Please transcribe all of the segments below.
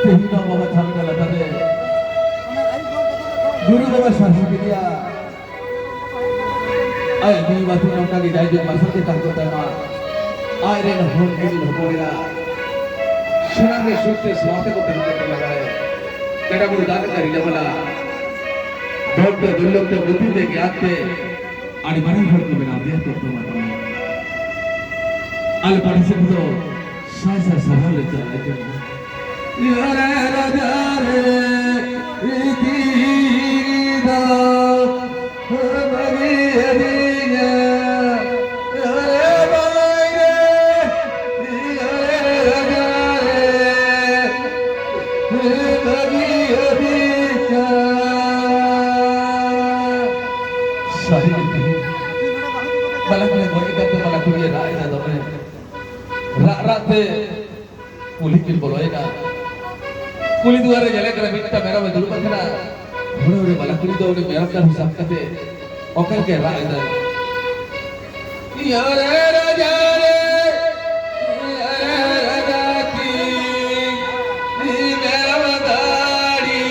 हिंदा बाबा थामने लगा दे गुरु बाबा शास्त्र के दिया आए नी बातें उनका की जाए जो मरसद के तंग होता है माँ आए रे न होन के लिए बोलेगा सुना के सूते स्वाते को तंग करने लगा है तेरा गुरु दान करी जबला बहुत दुर्लभ तो बुद्धि दे के आते आड़ी बने घर को बना दिया तो माता आले पढ़े से तो सासा सहा ले चला जाए यारे राजा रे इकीदा बगी हदिया यारे बाई रे यारे राजा रे बगी हदिया सही नहीं balak ne bagi kata balak kuliah dah ina dome rak te kulit kin boleh na kulit dua hari jalan kerana minta merah dulu kan kena boleh balak kulit dua hari merah kan hisap kate okey ke rak ina ya re raja re ya re raja ki ni merah badari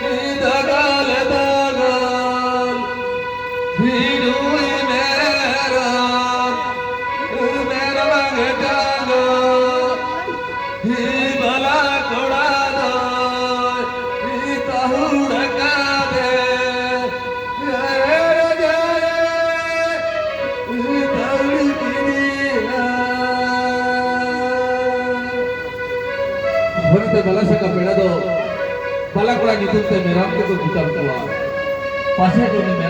ni dagal dagal hidu बला से का पेड़ा दो बला कोड़ा नितुम से मेरा को गुटाम हुआ पासे तो मेरा